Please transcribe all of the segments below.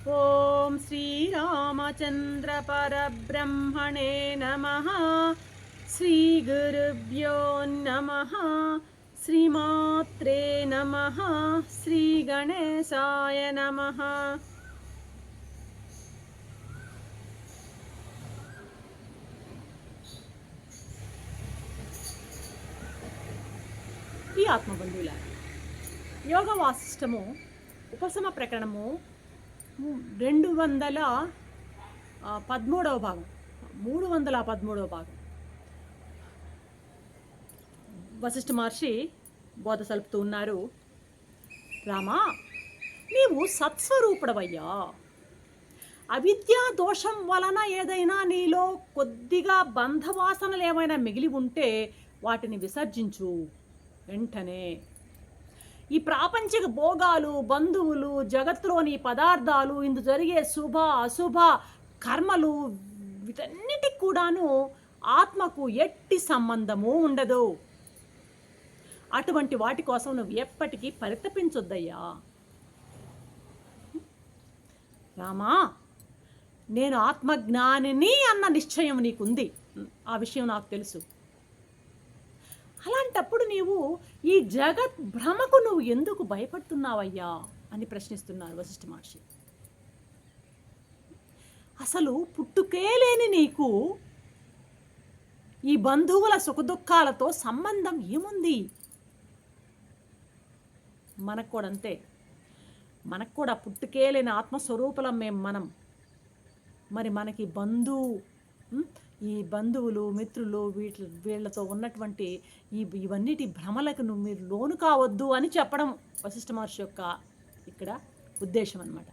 ఓం శ్రీరామచంద్ర పరబ్రహ్మణే నమః. శ్రీ గురుభ్యో నమః. శ్రీమాత్రే నమః. శ్రీ గణేశాయ నమః. ఈ ఆత్మబంధువుల యోగ వాసిష్టము ఉపశమ ప్రకరణము 213వ భాగం 313వ భాగం. వశిష్ఠ మహర్షి బోధ సలుపుతూ ఉన్నారు. రామా, నీవు సత్స్వరూపుడవయ్యా. అవిద్యా దోషం వలన ఏదైనా నీలో కొద్దిగా బంధవాసనలు ఏమైనా మిగిలి ఉంటే వాటిని విసర్జించు వెంటనే. ఈ ప్రాపంచిక భోగాలు, బంధువులు, జగత్తులోని పదార్థాలు, ఇందు జరిగే శుభ అశుభ కర్మలు, వీటన్నిటికి కూడాను ఆత్మకు ఎట్టి సంబంధము ఉండదు. అటువంటి వాటి కోసం నువ్వు ఎప్పటికీ పరితపించొద్దయ్యా. రామా, నేను ఆత్మజ్ఞానిని అన్న నిశ్చయం నీకుంది, ఆ విషయం నాకు తెలుసు. అలాంటప్పుడు నీవు ఈ జగత్ భ్రమకు నువ్వు ఎందుకు భయపడుతున్నావయ్యా అని ప్రశ్నిస్తున్నారు వశిష్ఠ మహర్షి. అసలు పుట్టుకే లేని నీకు ఈ బంధువుల సుఖదుఖాలతో సంబంధం ఏముంది? మనకు కూడా అంతే. మనకు కూడా పుట్టుకే లేని ఆత్మస్వరూపులం మనం. మరి మనకి ఈ బంధువులు, మిత్రులు, వీళ్ళతో ఉన్నటువంటి ఇవన్నిటి భ్రమలకు మీరు లోను కావద్దు అని చెప్పడం వశిష్ఠ మహర్షి యొక్క ఇక్కడ ఉద్దేశం అన్నమాట.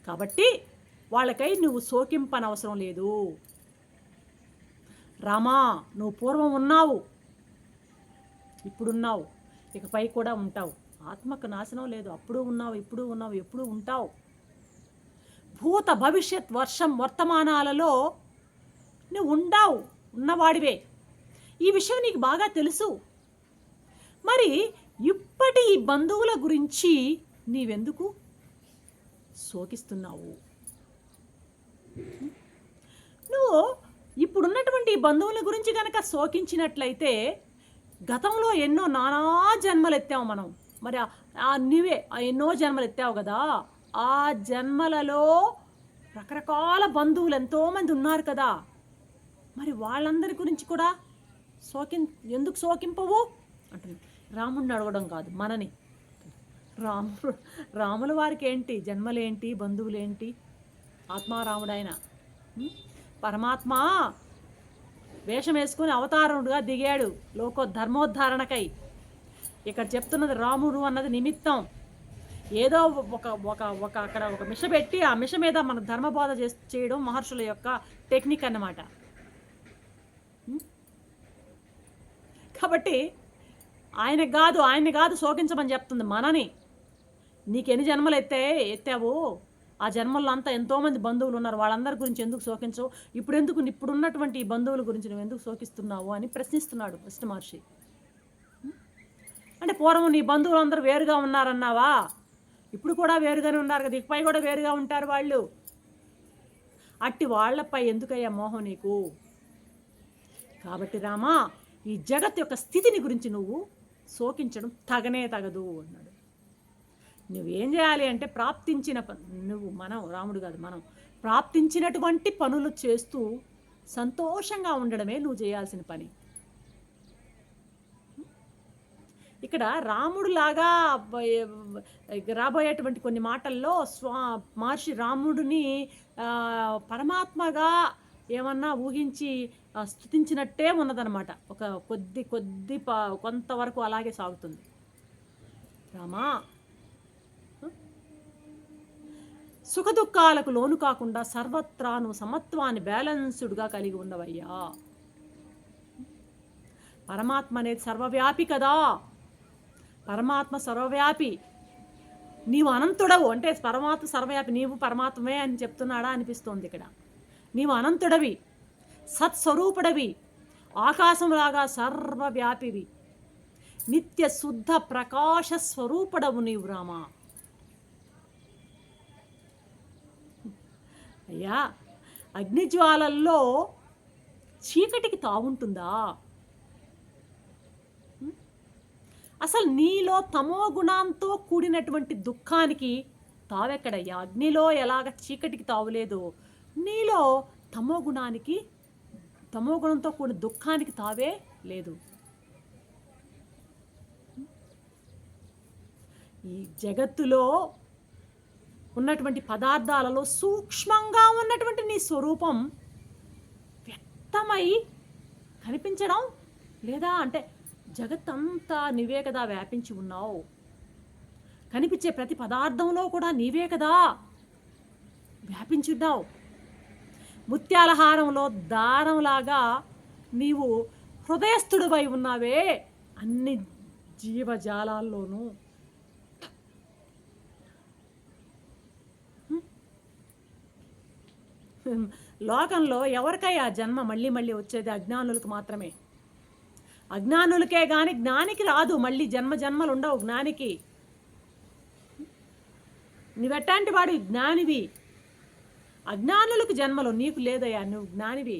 కాబట్టి వాళ్ళకై నువ్వు శోకింపనవసరం లేదు. రామా, నువ్వు పూర్వం ఉన్నావు, ఇప్పుడున్నావు, ఇకపై కూడా ఉంటావు. ఆత్మకు నాశనం లేదు. అప్పుడు ఉన్నావు, ఇప్పుడు ఉన్నావు, ఎప్పుడు ఉంటావు. భూత భవిష్యత్ వర్తమానాలలో నువ్వు ఉన్నవాడివే. ఈ విషయం నీకు బాగా తెలుసు. మరి ఇప్పటి ఈ బంధువుల గురించి నీవెందుకు శోకిస్తున్నావు? నువ్వు ఇప్పుడున్నటువంటి ఈ బంధువుల గురించి కనుక శోకించినట్లయితే గతంలో ఎన్నో నానా జన్మలు ఎత్తావు మనం. మరి నువ్వే ఎన్నో జన్మలు ఎత్తావు కదా. ఆ జన్మలలో రకరకాల బంధువులు ఎంతోమంది ఉన్నారు కదా. మరి వాళ్ళందరి గురించి కూడా ఎందుకు శోకింపవు అంటుంది. రాముడిని అడగడం కాదు, మనని. రాముల వారికి ఏంటి జన్మలేంటి, బంధువులేంటి? ఆత్మారాముడైన పరమాత్మ వేషం వేసుకుని అవతారుడుగా దిగాడు ధర్మోద్ధారణకై. ఇక్కడ చెప్తున్నది రాముడు అన్నది నిమిత్తం. ఏదో అక్కడ ఒక మిష పెట్టి ఆ మిష మీద మన ధర్మబోధ చేయడం మహర్షుల యొక్క టెక్నిక్ అన్నమాట. కాబట్టి ఆయన్ని కాదు శోకించమని చెప్తుంది మనని. నీకెన్ని జన్మలు ఎత్తావు, ఆ జన్మల్లో అంతా ఎంతోమంది బంధువులు ఉన్నారు, వాళ్ళందరి గురించి ఎందుకు శోకించవు? ఇప్పుడున్నటువంటి ఈ బంధువుల గురించి నువ్వు ఎందుకు శోకిస్తున్నావు అని ప్రశ్నిస్తున్నాడు వశిష్ఠ మహర్షి. అంటే పూర్వం నీ బంధువులు అందరూ వేరుగా ఉన్నారన్నావా? ఇప్పుడు కూడా వేరుగానే ఉన్నారు కదా, ఇకపై కూడా వేరుగా ఉంటారు వాళ్ళు. అట్టి వాళ్లపై ఎందుకయ్యా మోహం నీకు? కాబట్టి రామా, ఈ జగత్ యొక్క స్థితిని గురించి నువ్వు శోకించడం తగదు అన్నాడు. నువ్వేం చేయాలి అంటే రాముడు కాదు, మనం ప్రాప్తించినటువంటి పనులు చేస్తూ సంతోషంగా ఉండడమే నువ్వు చేయాల్సిన పని. ఇక్కడ రాముడులాగా రాబోయేటువంటి కొన్ని మాటల్లో మహర్షి రాముడిని పరమాత్మగా ఏమన్నా ఊహించి స్తుతించినట్టే ఉన్నదనమాట. ఒక కొంతవరకు అలాగే సాగుతుంది. రామా, సుఖదుఖాలకు లోను కాకుండా సర్వత్రాను సమత్వాన్ని బ్యాలెన్స్డ్గా కలిగి ఉన్నవయ్యా. పరమాత్మ అనేది సర్వవ్యాపి కదా. పరమాత్మ సర్వవ్యాపి, నీవు అనంతుడవు. అంటే పరమాత్మ సర్వవ్యాపి, నీవు పరమాత్మే అని చెప్తున్నాడా అనిపిస్తోంది ఇక్కడ. నీవు అనంతుడవి, సత్స్వరూపుడవి, ఆకాశంలాగా సర్వవ్యాపివి, నిత్య శుద్ధ ప్రకాశ స్వరూపుడవు నీవు రామా. అయ్యా, అగ్నిజ్వాలల్లో చీకటికి తావుంటుందా? అసలు నీలో తమో గుణంతో కూడినటువంటి దుఃఖానికి తావెక్కడయ్యా? అగ్నిలో ఎలాగ చీకటికి తావులేదో, నీలో తమో గుణానికి, తమో గుణంతో కూడిన దుఃఖానికి తావే లేదు. ఈ జగత్తులో ఉన్నటువంటి పదార్థాలలో సూక్ష్మంగా ఉన్నటువంటి నీ స్వరూపం వ్యక్తమై కనిపించడం లేదా? అంటే జగత్తంతా నీవే కదా వ్యాపించి ఉన్నావు. కనిపించే ప్రతి పదార్థంలో కూడా నీవే కదా వ్యాపించున్నావు. ముత్యాల హారంలో దారంలాగా నీవు హృదయస్థుడివై ఉన్నావే అన్ని జీవజాలాల్లోనూ. లోకంలో ఎవరికయ్యా జన్మ మళ్ళీ మళ్ళీ వచ్చేది? అజ్ఞానులకు మాత్రమే. అజ్ఞానులకే కానీ జ్ఞానికి రాదు. మళ్ళీ జన్మ జన్మలు ఉండవు జ్ఞానికి. నువ్వెట్టాంటి వాడు? జ్ఞానివి. అజ్ఞానులకు జన్మలు, నీకు లేదయ్యా, నువ్వు జ్ఞానివి.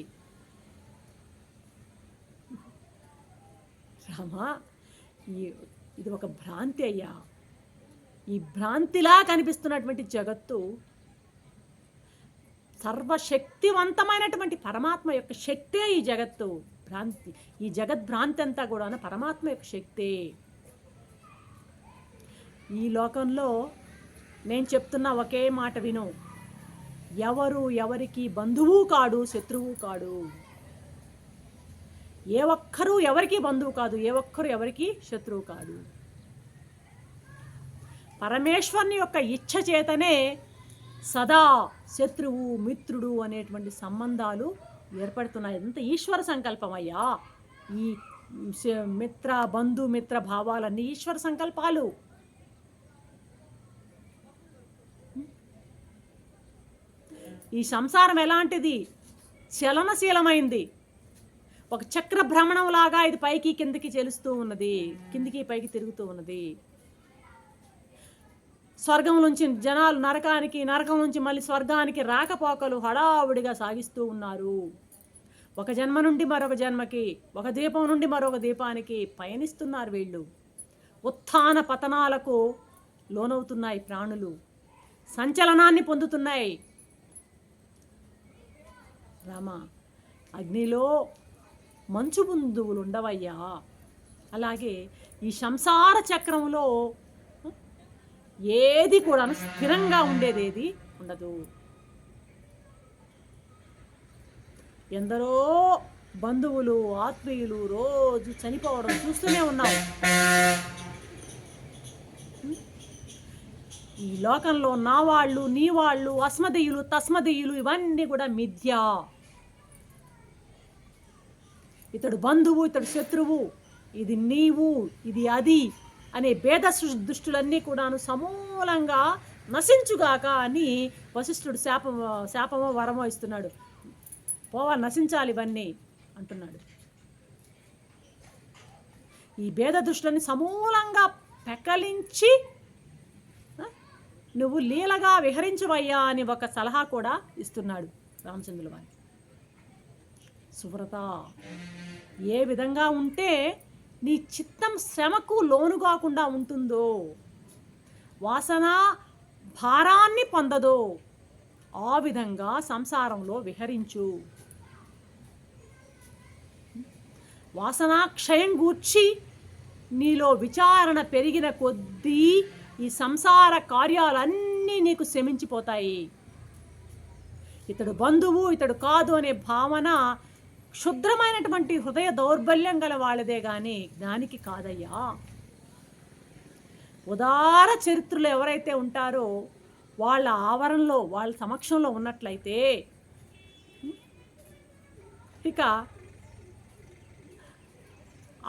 రామా, ఇది ఒక భ్రాంతి అయ్యా. ఈ భ్రాంతిలా కనిపిస్తున్నటువంటి జగత్తు సర్వశక్తివంతమైనటువంటి పరమాత్మ యొక్క శక్తే ఈ జగత్తు. భ్రాంతి, ఈ జగద్భ్రాంతి అంతా కూడా పరమాత్మ యొక్క శక్తే. ఈ లోకంలో నేను చెప్తున్న ఒకే మాట విను. ఎవరు ఎవరికి బంధువు కాడు, శత్రువు కాడు. ఏ ఒక్కరూ ఎవరికి బంధువు కాదు, ఏ ఒక్కరు ఎవరికి శత్రువు కాదు. పరమేశ్వరుని యొక్క ఇచ్ఛ చేతనే సదా శత్రువు మిత్రుడు అనేటువంటి సంబంధాలు ఏర్పడుతున్నాయి. అంత ఈశ్వర సంకల్పం అయ్యా. ఈ బంధు మిత్ర భావాలన్నీ ఈశ్వర సంకల్పాలు. ఈ సంసారం ఎలాంటిది? చలనశీలమైంది. ఒక చక్ర భ్రమణంలాగా ఇది పైకి కిందికి చెలుస్తూ ఉన్నది, కిందికి పైకి తిరుగుతూ ఉన్నది. స్వర్గం నుంచి జనాలు నరకానికి, నరకం నుంచి మళ్ళీ స్వర్గానికి రాకపోకలు హడావుడిగా సాగిస్తూ ఉన్నారు. ఒక జన్మ నుండి మరొక జన్మకి, ఒక దీపం నుండి మరొక దీపానికి పయనిస్తున్నారు వీళ్ళు. ఉత్థాన పతనాలకు లోనవుతున్నాయి ప్రాణులు, సంచలనాన్ని పొందుతున్నాయి. రామ, అగ్నిలో మంచు బిందువులు ఉండవయ్యా. అలాగే ఈ సంసార చక్రంలో ఏది కూడా స్థిరంగా ఉండేదేది ఉండదు. ఎందరో బంధువులు ఆత్మీయులు రోజు చనిపోవడం చూస్తూనే ఉన్నాం. ఈ లోకంలో నా వాళ్ళు, నీ వాళ్ళు, అస్మదీయులు తస్మదీయులు ఇవన్నీ కూడా మిథ్య. ఇతడు బంధువు, ఇతడు శత్రువు, ఇది నీవు, ఇది అది అనే భేద దృష్టులన్నీ కూడాను సమూలంగా నశించుగాక అని వశిష్ఠుడు శాపమో వరమో ఇస్తున్నాడు. పోవాలి, నశించాలి ఇవన్నీ అంటున్నాడు. ఈ భేద దృష్టులన్నీ సమూలంగా పెకలించి నువ్వు లీలగా విహరించవయ్యా అని ఒక సలహా కూడా ఇస్తున్నాడు రామచంద్రుల వారి. సువ్రత, ఏ విధంగా ఉంటే నీ చిత్తం శ్రమకు లోను కాకుండా ఉంటుందో, వాసన భారాన్ని పొందదో, ఆ విధంగా సంసారంలో విహరించు. వాసనాక్షయం గూర్చి నీలో విచారణ పెరిగిన కొద్దీ ఈ సంసార కార్యాలన్నీ నీకు శమించిపోతాయి. ఇతడు బంధువు, ఇతడు కాదు అనే భావన క్షుద్రమైనటువంటి హృదయ దౌర్బల్యం గల వాళ్ళదే కానీ జ్ఞానికి కాదయ్యా. ఉదార చరిత్రలు ఎవరైతే ఉంటారో వాళ్ళ ఆవరణలో, వాళ్ళ సమక్షంలో ఉన్నట్లయితే ఇక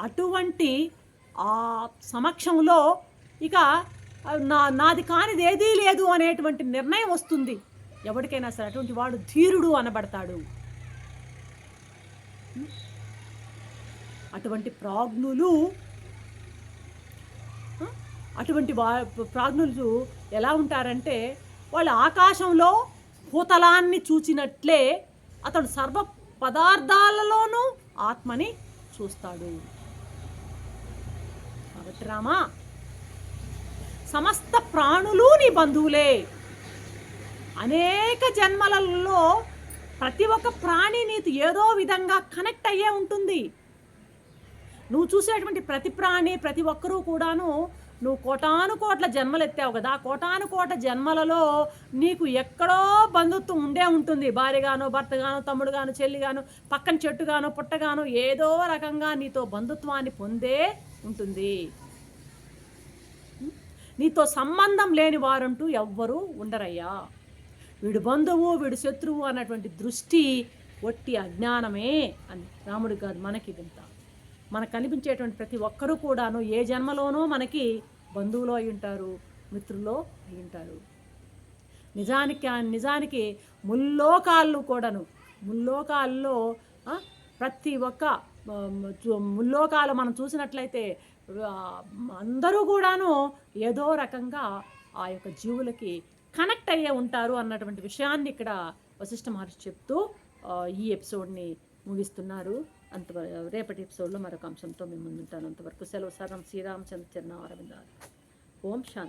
అటువంటి ఆ సమక్షంలో ఇక నాది కానిది ఏదీ లేదు అనేటువంటి నిర్ణయం వస్తుంది ఎవరికైనా సరే. అటువంటి వాడు ధీరుడు అనబడతాడు. అటువంటి ప్రాజ్ఞులు ప్రాజ్ఞులు ఎలా ఉంటారంటే వాళ్ళు ఆకాశంలో భూతలాన్ని చూచినట్లే అతడు సర్వ పదార్థాలలోనూ ఆత్మని చూస్తాడు. కాబట్టి రామా, సమస్త ప్రాణులు నీ బంధువులే. అనేక జన్మలలో ప్రతి ఒక్క ప్రాణి నీతో ఏదో విధంగా కనెక్ట్ అయ్యే ఉంటుంది. నువ్వు చూసేటువంటి ప్రతి ప్రాణి, ప్రతి ఒక్కరూ కూడాను నువ్వు కోటాను కోట్ల జన్మలు ఎత్తావు కదా, కోటాను కోట్ల జన్మలలో నీకు ఎక్కడో బంధుత్వం ఉండే ఉంటుంది. భార్యగాను, భర్తగాను, తమ్ముడుగాను, చెల్లిగాను, పక్కన చెట్టుగాను, పుట్టగాను ఏదో రకంగా నీతో బంధుత్వాన్ని పొందే ఉంటుంది. నీతో సంబంధం లేని వారంటూ ఎవ్వరూ ఉండరయ్యా. వీడు బంధువు, వీడు శత్రువు అన్నటువంటి దృష్టి ఒట్టి అజ్ఞానమే అని రాముడు కాదు, మనకి ఇదంతా. మనకు కనిపించేటువంటి ప్రతి ఒక్కరూ కూడాను ఏ జన్మలోనో మనకి బంధువులు అయి ఉంటారు, మిత్రులో అయి ఉంటారు. నిజానికి ముల్లోకాళ్ళు కూడాను, ముల్లోకాల్లో ప్రతి ఒక్క ముల్లోకాలు మనం చూసినట్లయితే అందరూ కూడాను ఏదో రకంగా ఆ యొక్క జీవులకి కనెక్ట్ అయ్యే ఉంటారు అన్నటువంటి విషయాన్ని ఇక్కడ వశిష్ఠ మహర్షి చెప్తూ ఈ ఎపిసోడ్ని ముగిస్తున్నారు. రేపటి ఎపిసోడ్లో మరొక అంశంతో మేము ముందుంటాను. అంతవరకు సెలవు. సర్వం శ్రీరామచంద్ర చరణ అరవిందాలు. ఓం శాంతి.